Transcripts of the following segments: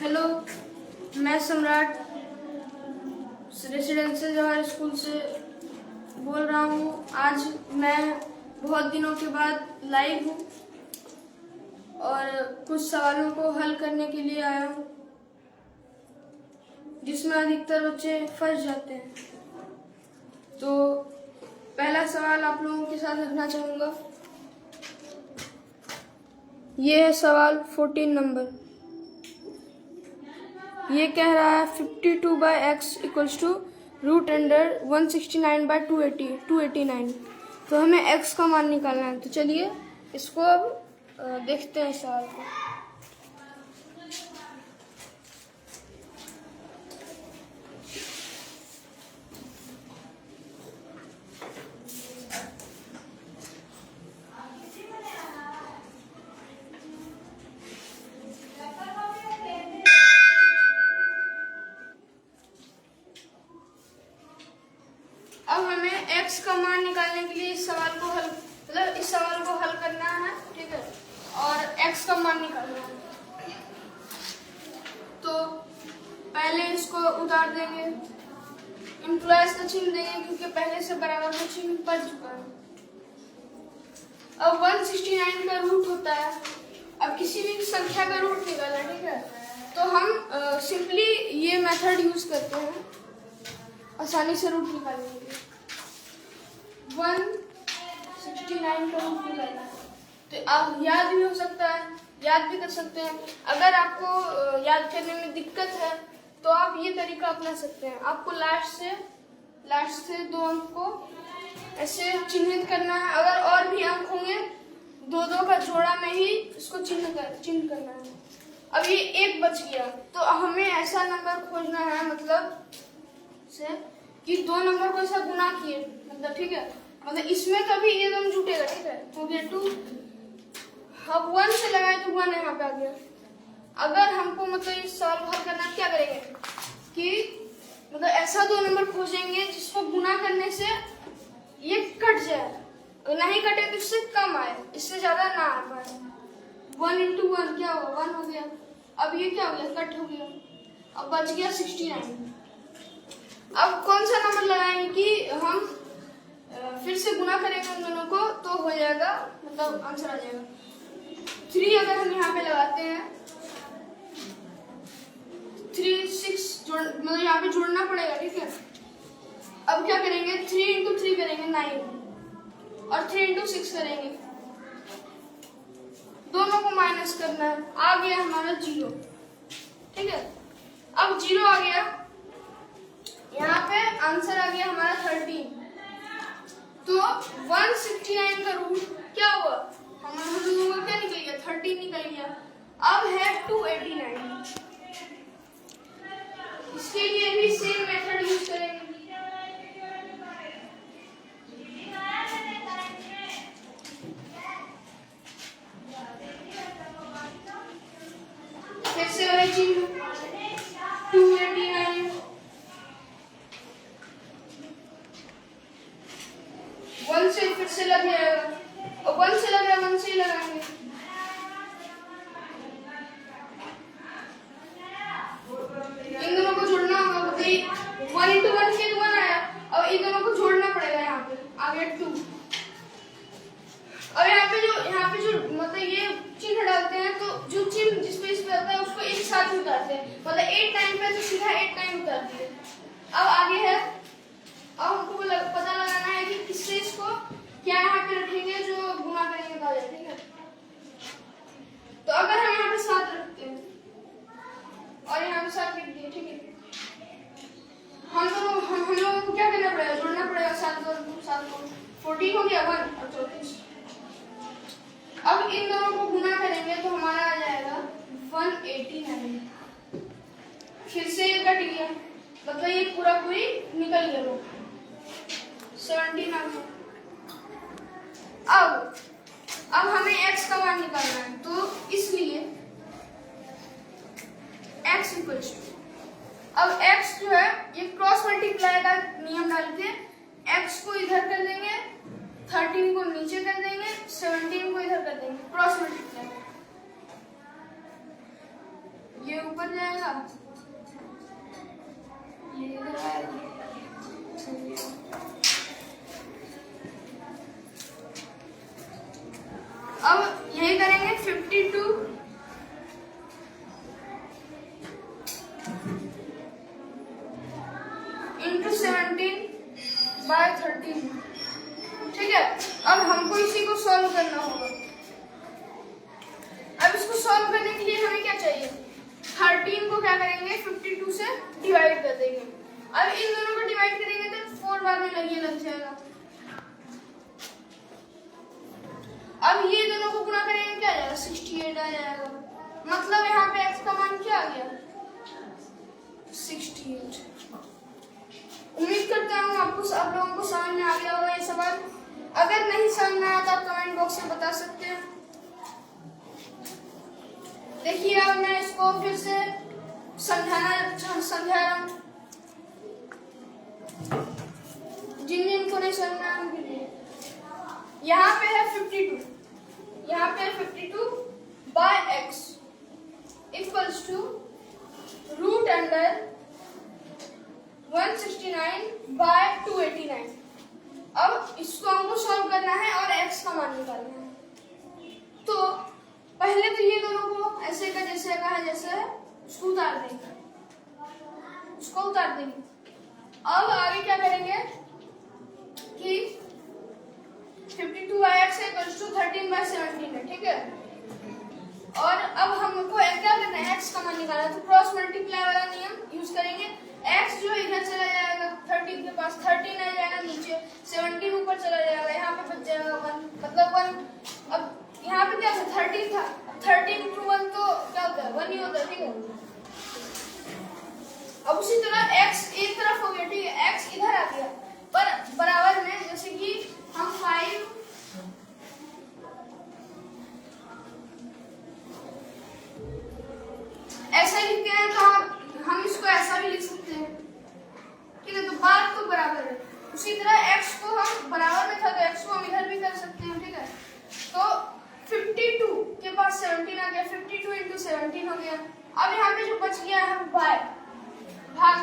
Hello, मैं सम्राट residential Jawahar school से बोल रहा हूँ। आज मैं बहुत दिनों के बाद लाइव हूँ और कुछ सवालों को हल करने के लिए आया हूँ जिसमें अधिकतर बच्चे फंस जाते हैं। तो पहला सवाल आप लोगों के साथ रखना चाहूँगा। ये है सवाल 14 नंबर। ये कह रहा है 52/x इक्वल्स टू √169/289। तो हमें x का मान निकालना है। तो चलिए इसको अब देखते हैं सवाल को। अब हमें x का मान निकालने के लिए इस सवाल को हल करना है, ठीक है, और x का मान निकालना है। तो पहले इसको उतार देंगे, इम्प्लॉयज का चिन्ह देंगे क्योंकि पहले से बराबर का चिन्ह पड़ चुका है। अब 169 का रूट होता है। अब किसी भी संख्या का रूट निकालना, ठीक है, तो हम सिंपली ये मेथड यूज करते हैं आसानी से रूट निकालने के लिए। 169 का रूट निकालना है तो आप याद भी हो सकता है, याद भी कर सकते हैं। अगर आपको याद करने में दिक्कत है तो आप ये तरीका अपना सकते हैं। आपको लास्ट से 2 अंक को ऐसे चिन्हित करना है। अगर और भी अंक होंगे 2-2 का जोड़ा में ही इसको चिन्ह करना है। अब ये 1 बच गया तो हमें ऐसा नंबर खोजना है, मतलब से कि 2 नंबर को ऐसा गुना किए, मतलब ठीक है, मतलब इसमें कभी ये दोनों जुटेगा, ठीक है, तो ये 2। अब 1 से लगाए तो 1 यहाँ पे आ गया। अगर हमको मतलब इस सवाल को हल करना, क्या करेंगे कि मतलब ऐसा 2 नंबर खोजेंगे जिसको गुना करने से ये कट जाए, अगर नहीं कटे तो इससे कम आए, इससे ज्यादा ना आ पाए। 1 × 1 क्या होगा, 1 हो गया। अब ये क्या हो गया, कट हो गया। अब बच गया 69। अब कौन सा नंबर लगाएंगे कि हम फिर से गुना करेंगे उन दोनों को तो हो जाएगा, मतलब आंसर आ जाएगा 3। अगर हम यहाँ पे लगाते हैं 3 6 मतलब यहाँ पे जोड़ना पड़ेगा, ठीक है। अब क्या करेंगे, 3 × 3 करेंगे 9 और 3 × 6 करेंगे, दोनों को माइनस करना है। आ गया हमारा 0, ठीक है। अब 0 आ गया, यहाँ पे आंसर आ गया हमारा 13। तो 169 का रूट क्या हुआ, हमारा लोगों का क्या निकल गया, 13 निकल गया। अब है 289। इसके लिए भी सेम मेथड यूज करेंगे। फिर से वही चीज 289 1 से फिर से लग जाएगा, और 1 से लग रहा 1 से ही लगाएंगे। इन दोनों को जोड़ना होगा, बताइए 1 × 1 के 1 आया। अब इन दोनों को जोड़ना पड़ेगा, यहाँ पे आ गया 2। अब यहाँ पे जो मतलब ये चिन्ह डालते हैं, तो जो चिन्ह जिस पे आता है उसको एक साथ उतारते हैं, मतलब 8 टाइम पे तो सीधा 8 टाइम उतारते हैं। अब आगे है, अब हमको पता लगाना है कि किससे इसको क्या यहाँ पे रखेंगे जो गुना करेंगे तो आ जाए, ठीक है। तो अगर हम यहाँ पे 7 रखते हैं और यहाँ पे 7 लिख दिए, ठीक है, हम लोगों को क्या करना पड़ेगा, जोड़ना पड़ेगा। 7 को 14 हो गया, 1 और 34। अब इन दोनों को गुना करेंगे तो हमारा आ जाएगा 189। फिर से ये कट गया, मतलब ये पूरी निकल गया, लोग 17 आ गया। अब हमें x का मान निकालना है, तो इसलिए x इक्वल्स टू, अब x जो है ये क्रॉस मल्टीप्लाई का नियम डाल के x को इधर कर देंगे, 13 को नीचे कर देंगे, 17 को इधर कर देंगे, क्रॉस मल्टीप्लाई। ये ऊपर जाएगा आएगा, ये इधर आएगा। अब यही करेंगे 52 इंटू 17/13। ठीक है, अब हमको इसी को सॉल्व करना होगा। अब इसको सॉल्व करने के लिए हमें क्या चाहिए, 13 को क्या करेंगे 52 से डिवाइड कर देंगे। अब इन दोनों को डिवाइड करेंगे तो 4 बार में लग जाएगा। अब ये दोनों को गुणा करेंगे, क्या आ जाएगा 68 आ जाएगा। मतलब यहाँ पे x का मान क्या आ गया 68। उम्मीद करता हूँ आप लोगों को समझ में आ गया होगा ये सवाल। अगर नहीं समझ में आया तो आप कमेंट बॉक्स में बता सकते हैं। देखिए अब मैं इसको फिर से समझा रहा हूँ, जिनको नहीं समझ में आया उनके लिए। यहाँ पे है 52, यहाँ पे 52 by x equals to root under 169 by 289। अब इसको हमको सॉल्व करना है और x का मान निकालना है। तो पहले तो ये दोनों को ऐसे का जैसे है उसको उतार देंगे, अब आगे क्या करेंगे कि 52 बाय x इक्वल्स टू 13/17 है। ठीक है, और अब हमको क्या करना है x का मान निकालना है, तो क्रॉस मल्टीप्लाई वाला नियम यूज करेंगे। x जो इधर चला जाएगा 13 के पास, 13 आ जाएगा नीचे, 17 ऊपर चला जाएगा, यहाँ पे बच जाएगा 1, मतलब 1। अब यहाँ पे क्या था 13 था, 13 into 1 तो क्या होता है 1 ही होता है। ठीक है, अब उसी तरह x एक तरफ हो गया, ठीक है, x इधर आ गया, पर बराबर में जैसे कि हम 5 ऐसा लिखते हैं तो हम इसको ऐसा भी लिख सकते हैं। ठीक है, तो बात तो बराबर है। उसी तरह x को हम बराबर में था तो x को हम इधर भी कर सकते हैं। ठीक है, तो 52 के पास 17 आ गया, 52 into 17 हो गया। अब यहाँ पे जो बच गया है भाग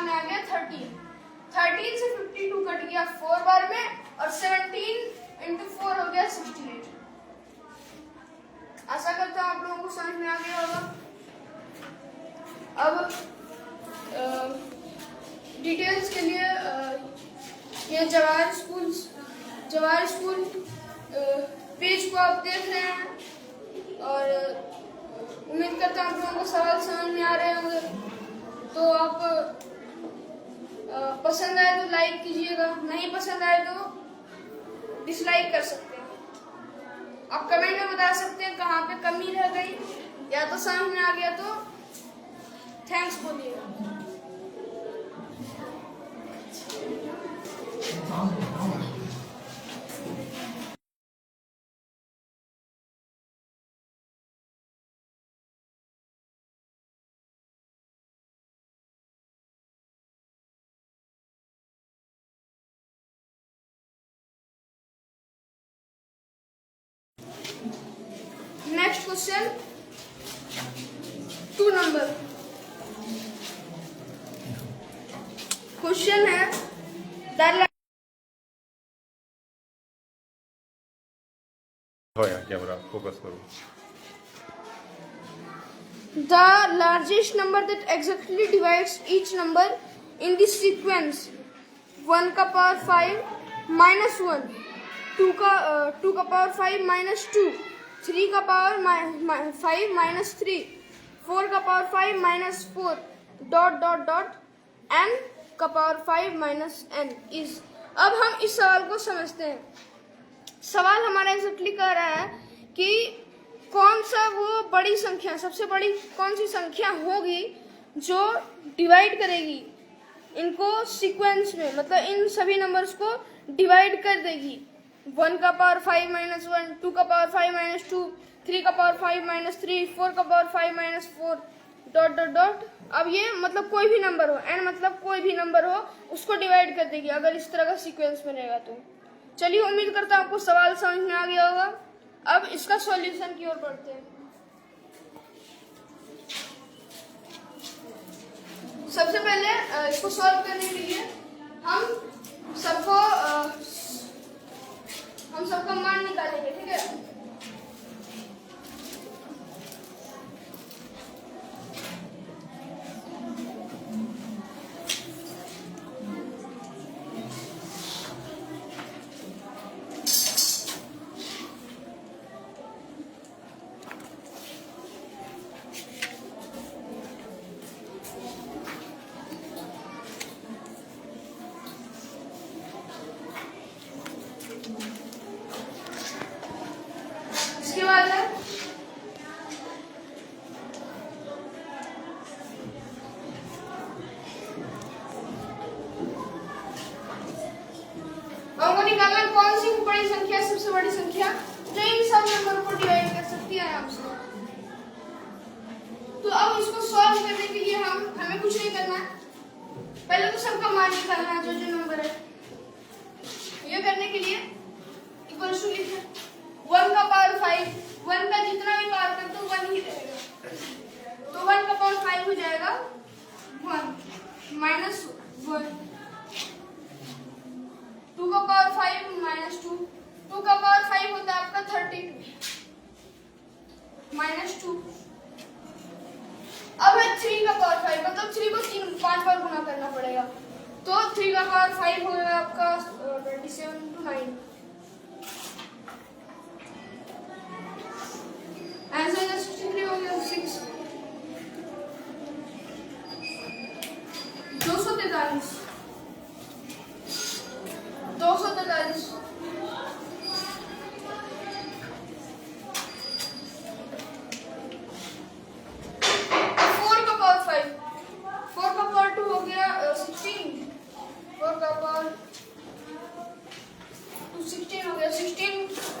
में आ गया 13 से 52 कट गया 4 बार में, और 17 into 4 हो गया 68। आशा करता हूँ आप लोगों को समझ में आ गया होगा। अब डिटेल्स के लिए ये जवाहर स्कूल पेज को आप देख रहे हैं, और उम्मीद करता हूँ आप लोगों को सवाल समझ में आ रहे होंगे। तो आप पसंद आए तो लाइक कीजिएगा, नहीं पसंद आए तो डिसलाइक कर सकते हैं। आप कमेंट में बता सकते हैं कहाँ पे कमी रह गई, या तो समझ में आ गया तो थैंक्स बोलिए। नेक्स्ट क्वेश्चन 2 नंबर क्वेश्चन है कैमरा फोकस करो। The largest number that exactly divides each number in the sequence 1 का पावर 5 minus 1, 2 का पावर 5 minus 2, 3 का पावर 5 minus 3, 4 का पावर 5 minus 4, n का पावर 5 minus n is। अब हम इस सवाल को समझते हैं। सवाल हमारा एग्जैक्टली कह रहा है कि कौन सा वो बड़ी संख्या, सबसे बड़ी कौन सी संख्या होगी जो डिवाइड करेगी इनको सीक्वेंस में, मतलब इन सभी नंबर्स को डिवाइड कर देगी। 1 का पावर 5 माइनस 1, 2 का पावर 5 माइनस 2, 3 का पावर 5 माइनस 3, 4 का पावर 5 माइनस 4 ... अब ये मतलब कोई भी नंबर हो, n मतलब कोई भी नंबर हो, उसको डिवाइड कर देगी अगर इस तरह का सीक्वेंस में रहेगा तो। चलिए, उम्मीद करता हूँ आपको सवाल समझ में आ गया होगा। अब इसका सॉल्यूशन की ओर बढ़ते हैं। सबसे पहले इसको सॉल्व करने के लिए हम सबका मान निकालेंगे, ठीक है। इसके बाद है हमको निकालना कौन सी बड़ी संख्या है सबसे बड़ी संख्या जो इन सब नंबर को डिवाइड कर सकती है आराम से। तो अब इसको सॉल्व करने के लिए हमें कुछ नहीं करना है, पहले तो सबका मान निकालना है जो जो नंबर है। ये करने के लिए इक्वल टू लिखें 1 का पावर 5, 1 का जितना भी पावर कर तो 1 ही रहेगा, तो 1 का पावर 5 हो जाएगा 1 माइनस 1, 2 का पावर 5 माइनस 2, 2 का पावर 5 होता है आपका 32 माइनस 2। अब है 3 का पावर 5, मतलब 3 को 5 बार गुना करना पड़ेगा, तो 3 का पावर 5 होगा आपका 27 to 9। आंसर 63 हो गया 6 243 243।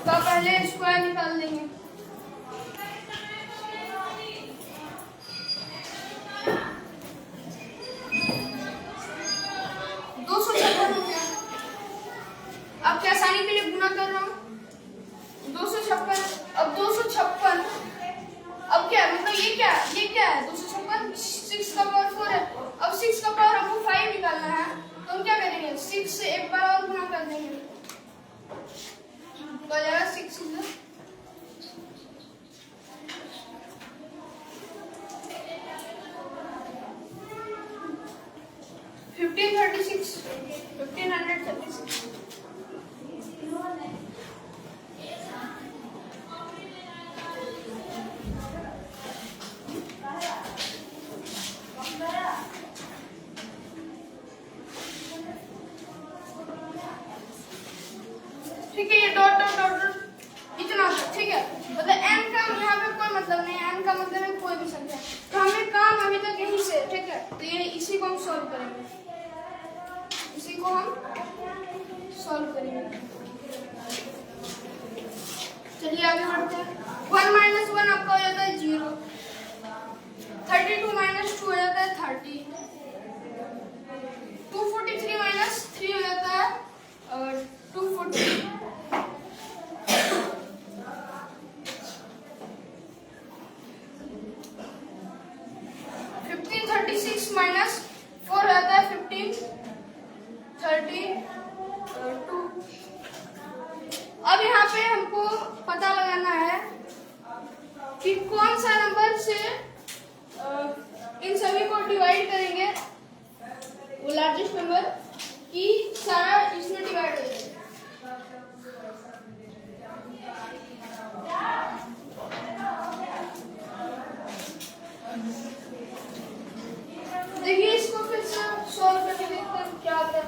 का पहले स्क्वायर निकाल देंगे, अब क्या आसानी के लिए गुना कर रहा हूँ 256। अब 256 अब क्या मतलब ये क्या है 256 6 का पावर 4 है। अब 6 का पावर हमको 5 निकालना है, तो हम क्या करेंगे 6 से एक बार और गुना कर देंगे, तो जाएगा 6 1536 ठीक है। ये डॉट डॉट डॉट डॉट इतना तक, ठीक है। मतलब n का यहाँ पे कोई मतलब नहीं है, n का मतलब है कोई भी संख्या। तो हमें काम अभी तक यही से, ठीक है। तो ये इसी को हम सॉल्व करेंगे, इसी को हम सॉल्व करेंगे। चलिए आगे बढ़ते हैं। 1 माइनस 1 आपका हो जाता है 0, 32 माइनस 2 हो जाता है 30, 243 माइनस 3 हो जाता है 240, 1536 माइनस 4 हो जाता है 1532। अब यहाँ पे हमको पता लगाना है कि कौन सा नंबर से इन सभी को डिवाइड करेंगे, वो लार्जेस्ट नंबर की सारा इसमें डिवाइड हो जाएगा। देखिए इसको फिर से सॉल्व करके देखते हैं क्या आता है।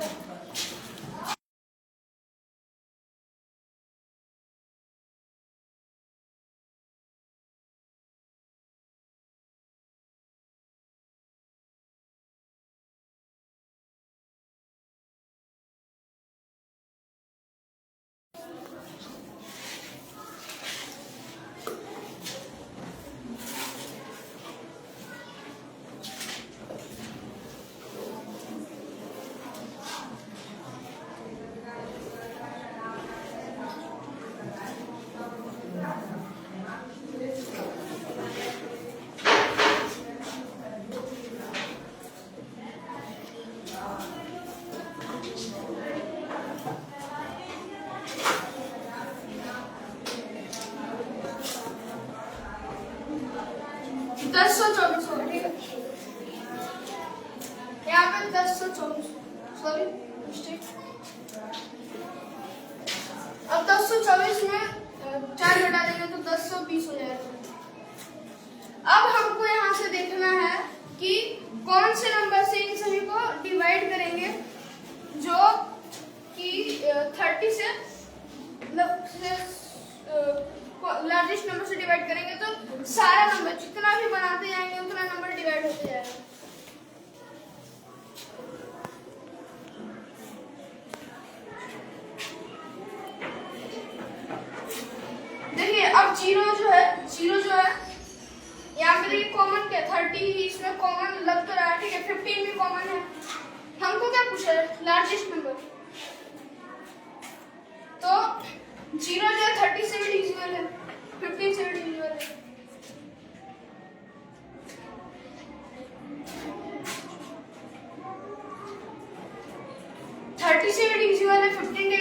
1024 होगा, ठीक है। यहाँ पे 1024, सॉरी मिस्टेक। अब 1024 में 4 घटा देंगे तो 1020 हो जाएगा। अब हमको यहाँ से देखना है कि कौन से नंबर से इन सभी को डिवाइड करेंगे, जो कि 30 से मतलब लार्जेस्ट नंबर से डिवाइड करेंगे तो सारा नंबर जितना भी बनाते जाएंगे उतना नंबर डिवाइड होते जाएगा। देखिए अब जीरो जो है यहाँ पे देखिए कॉमन क्या 30 इसमें कॉमन लग तो रहा है, ठीक है। 15 भी कॉमन है। हमको क्या पूछा है? Largest number. तो जीरो जो है 30 से भी डिविजिबल है, 15 से भी डिविजिबल है। से भी डिविजिबल है, 15 से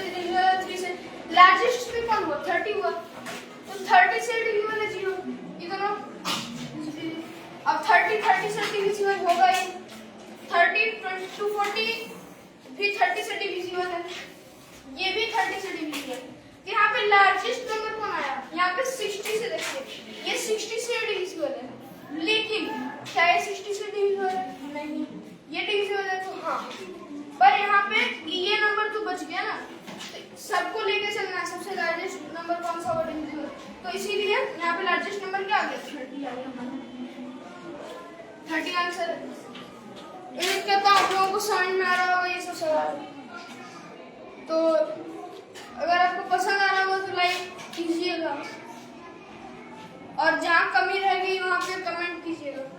डिविजिबल है, 3 से। लार्जेस्ट भी कौन हुआ? 30 हुआ। तो 30 से डिविजिबल है 0, ये दोनों। अब 30 से डिविजिबल होगा ही। 30 to 40 भी 30 से डिविजिबल है, ये भी 30 से डिविजिबल है। यहाँ पे लार्जेस्ट नंबर कौन आया? यहाँ पे 60 से। देखिए ये 60 से डिविजिबल है, लेकिन क्या ये 60 से डिविजिबल है? नहीं। ये डिविजिबल है तो हाँ, पर यहाँ पे ये नंबर तो बच गया ना, सबको लेके चलना है। सबसे लार्जेस्ट नंबर कौन सा होगा? डिविजिबल। तो इसीलिए यहाँ पे लार्जेस्ट नंबर क्या आ गया? 30 आ गया। 30 आंसर है। उम्मीद करता हूँ आप लोगों को समझ में आ रहा होगा ये सब सवाल। तो अगर आपको पसंद आ रहा होगा तो लाइक कीजिएगा, और जहाँ कमी रह गई वहाँ पे कमेंट कीजिएगा।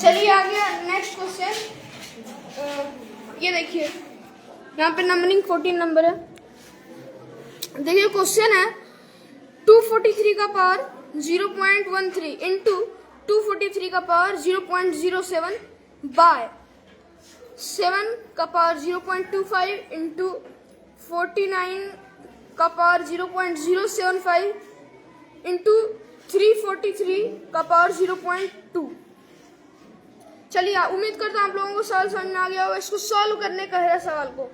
चलिए आगे नेक्स्ट क्वेश्चन। ये देखिए यहाँ पे नंबरिंग 14 नंबर है। देखिए क्वेश्चन है 243 का पावर 0.13 इंटू 243 का पावर 0.07 बाय 7 का पावर 0.25 इंटू 49 का पावर 0.075 इंटू 343 का पावर 0.2। चलिए उम्मीद करता हूँ आप लोगों को सवाल समझ में आ गया होगा। इसको सॉल्व करने का है सवाल को,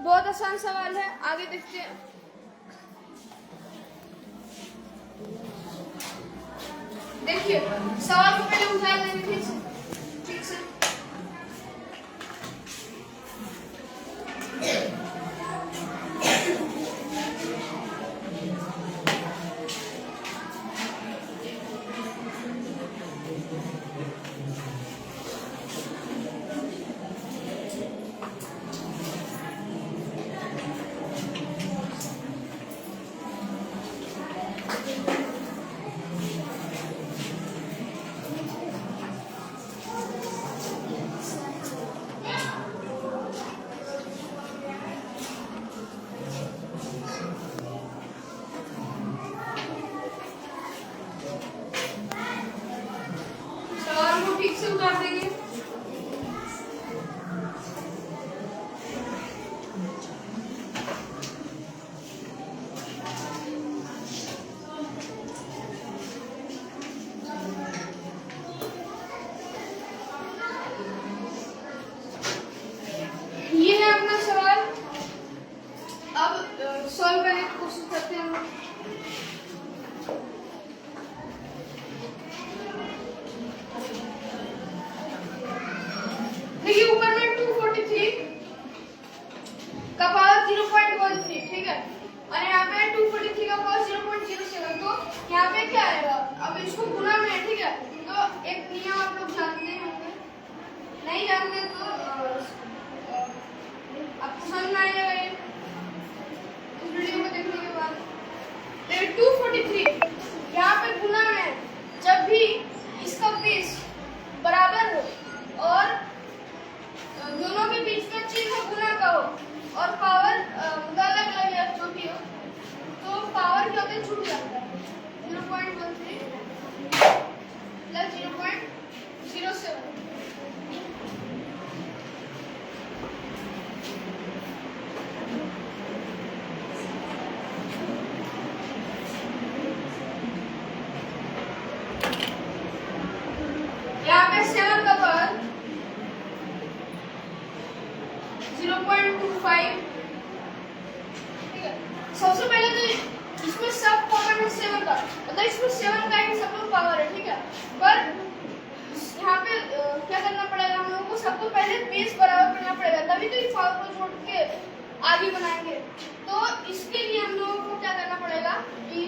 बहुत आसान सवाल है। आगे देखते हैं। देखिए सवाल को पहले उठा लेंगे ठीक से। ठीक से उतार देंगे। ये है अपना सवाल। अब सॉल्व करने की कोशिश करते हैं। देखिए ऊपर में 243 का पावर 0.13, ठीक है, और यहाँ पे 243 का पावर 0.07। तो यहाँ पे क्या आएगा? अब इसको गुना में है, ठीक है। तो एक नियम आप लोग जानते होंगे, नहीं जानते तो आपको समझ में आएगा ये इस वीडियो को देखने के बाद। 243 यहाँ पे गुना में जब भी इसका बेस बराबर हो और दोनों के बीच में चिन्ह गुना का हो और पावर अलग अलग या जो भी हो तो पावर क्या होता है छूट जाता है। 0.13 प्लस 0.07 यहाँ पे 7 का पावर 0.25। ठीक है, सबसे पहले तो इसमें सब पावर है 7 का, मतलब इसमें 7 का ही सब पावर है। ठीक है, पर यहाँ पे क्या करना पड़ेगा हम लोगों को, सबको पहले बेस बराबर करना पड़ेगा, तभी तो इस पावर को जोड़ के आगे बनाएंगे। तो इसके लिए हम लोगों को क्या करना पड़ेगा कि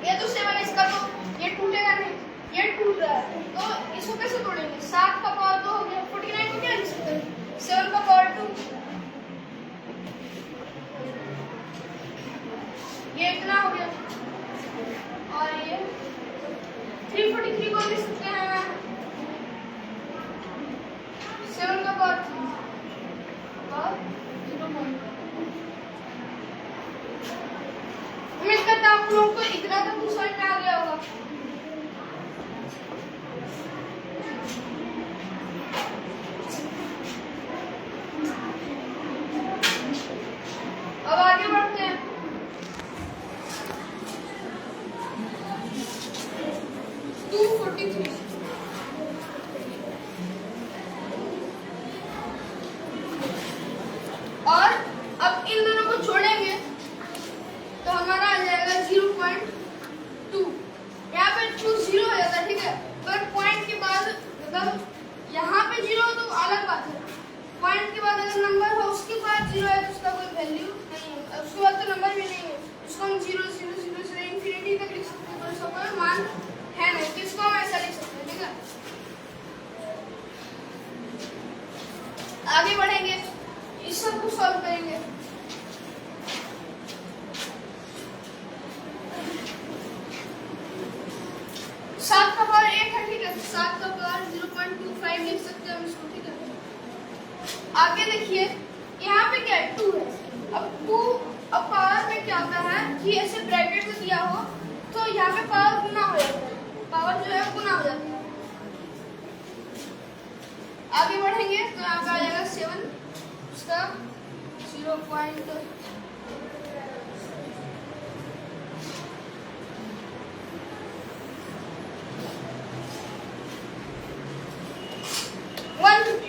ये तो 7 है, इसका तो ये टूटेगा नहीं, ये टूट रहा है, तो इसको कैसे तोड़ेंगे। 7 का पावर 2 हो गया, 49 को क्या लिख सकते हैं, 7 का पावर 2, ये इतना हो गया। और ये 343 को लिख सकते हैं 7 का पावर 3 और 0. उम्मीद करता हूं आप लोगों को इतना तो कुछ समझ में आ गया होगा। अब आगे बढ़ते हैं। और अब इन दोनों को जोड़ेंगे तो हमारा आ जाएगा 0.2। यहाँ पे 2 0 हो जाता है। ठीक है, पर पॉइंट के बाद मतलब यहाँ पे 0 तो अलग बात है, पॉइंट के बाद अगर नंबर हो उसके बाद 0 है तो उसका कोई वैल्यू नहीं है, उसके बाद तो नंबर भी नहीं है, उसको हम 0 0 0 से इंफिनिटी तक लिख सकते हैं, पर उसका कोई मान है नहीं, तो इसको हम ऐसा लिख सकते हैं। ठीक है, आगे बढ़ेंगे, इस सब को सॉल्व करेंगे। सात का पावर 8 है। ठीक है, 7 का पावर 0.25 लिख सकते हैं हम इसको। ठीक है, आगे देखिए यहाँ पे क्या है, 2 है। अब पावर में क्या होता है कि ऐसे ब्रैकेट में दिया हो तो यहाँ पे पावर गुना हो जाता है, पावर जो है गुना हो जाती है। आगे बढ़ेंगे तो यहाँ पे आ जाएगा 7, उसका 0.153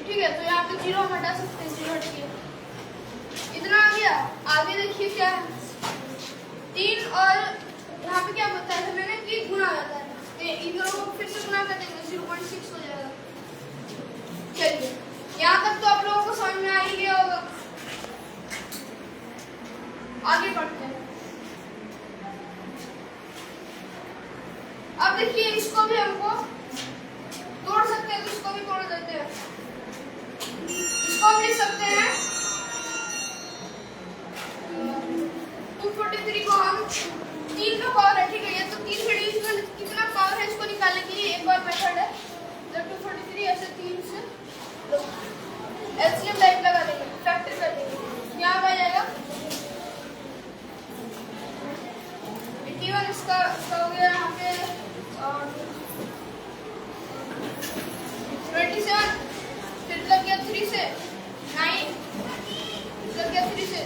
ठीक है, तो यहाँ पे 0 हटा सकते हैं, 0 हट गया, इतना आ गया। आगे देखिए क्या है, 3 और यहाँ पे क्या बताया था मैंने कि गुना आता है, तो इन दोनों को फिर से गुना कर देंगे, 0.6 हो जाएगा। चलिए, यहाँ तक तो आप लोगों को समझ में आ ही गया होगा। आगे बढ़ते हैं। अब देखिए इसको भी हमको तोड़ सकते हैं, तो इसको भी तोड़ देते हैं। इसको हम लिख सकते हैं 243 को हम 3 का पावर है। ठीक है, ये तो 3 से डिवीजन कितना पावर है इसको निकालने के लिए एक और मेथड है, जब 243 ऐसे 3 से एलसीएम टाइप लगा देंगे, फैक्टर कर देंगे, यहाँ आ जाएगा 81, इसका हो गया यहाँ पे 27, फिर लग गया 3 से 9, लग गया 3 से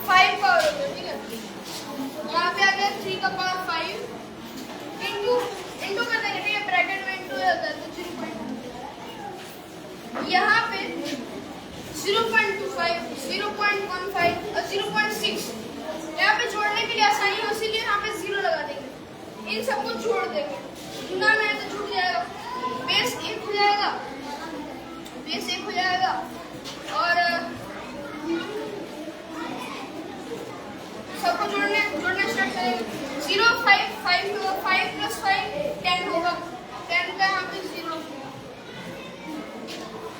5 पावर हो गया। ठीक है, यहाँ पे आ गया 3 का पावर 5 इंटू कर देंगे। ठीक है, ब्रैकेट में इंटू होता है तो 0.2, यहाँ पे 0.25 0.15 और 0.6 यहाँ पे जोड़ने के लिए आसानी हो, इसीलिए यहाँ पे 0 लगा देंगे, इन सबको जोड़ देंगे। गुना में तो जुड़ जाएगा, बेस 1 हो जाएगा, बेस 1 हो जाएगा और सबको जोड़ना स्टार्ट करेंगे। 0 5 5 5 प्लस 5 10 होगा, 10 का यहाँ पे 0,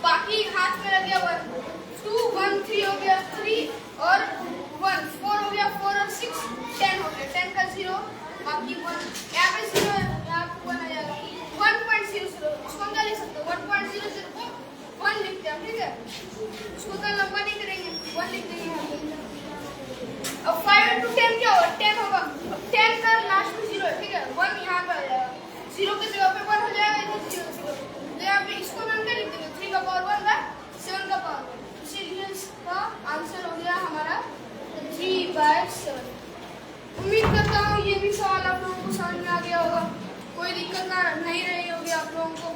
बाकी लास्ट में लग गया 1, 2 1 3 हो गया 3 और 1 4 हो गया 4 और 6 10 हो गया 10 का 0 बाकी 1 यहाँ पे 0 है यहाँ पे 1 आ जाएगा 1.00 इसको हम क्या लिख सकते हैं 1.00 को 1 लिखते हैं ठीक है इसको तो लंबा नहीं करेंगे 1 लिख देंगे यहाँ पे। अब 5 into 10 क्या होगा 10 होगा 10 का लास्ट में 0 है ठीक है 1 यहाँ पे आ जाएगा 0 की जगह पे 1 हो जाएगा इधर 0 0 तो यहाँ पे इसको हम क्या लिख देंगे 3 का पावर 1 बाय 7 का पावर इसीलिए इसका आंसर हो गया हमारा 3/7। उम्मीद करता हूँ ये भी सवाल आप लोगों को समझ में आ गया होगा कोई दिक्कत ना नहीं रही होगी आप लोगों को।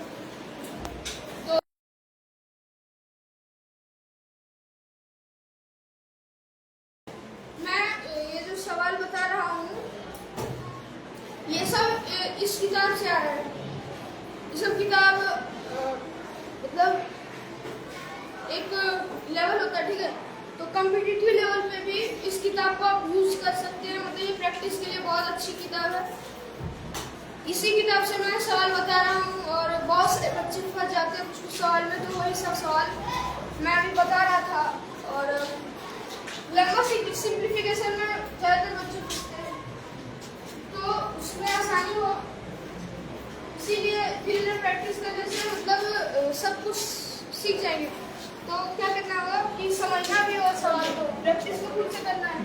तो मैं ये जो सवाल बता रहा हूँ ये सब इस किताब से आ रहा है। ये सब किताब मतलब एक लेवल होता है ठीक है तो कम्पिटिटिव लेवल पे भी इस किताब को आप यूज कर सकते हैं मतलब ये प्रैक्टिस के लिए बहुत अच्छी किताब है। इसी किताब से मैं सवाल बता रहा हूँ और बहुत से बच्चे फंस जाते हैं कुछ सवाल में तो वही सब सवाल मैं अभी बता रहा था और लगभग सिंप्लीफिकेशन में ज़्यादातर बच्चे पूछते हैं तो उसमें आसानी हो इसीलिए धीरे धीरे प्रैक्टिस करने से मतलब सब कुछ सीख जाएंगे। तो क्या करना होगा कि समझना भी हो सवाल को प्रैक्टिस को खुद से करना है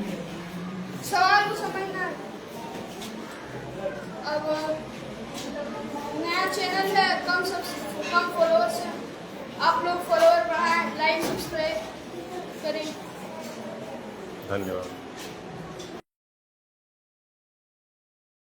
सवाल को समझना है। अब नया चैनल है कम फॉलोअर्स है आप लोग फॉलोअर बढ़ाएं लाइक सब्सक्राइब करें। धन्यवाद।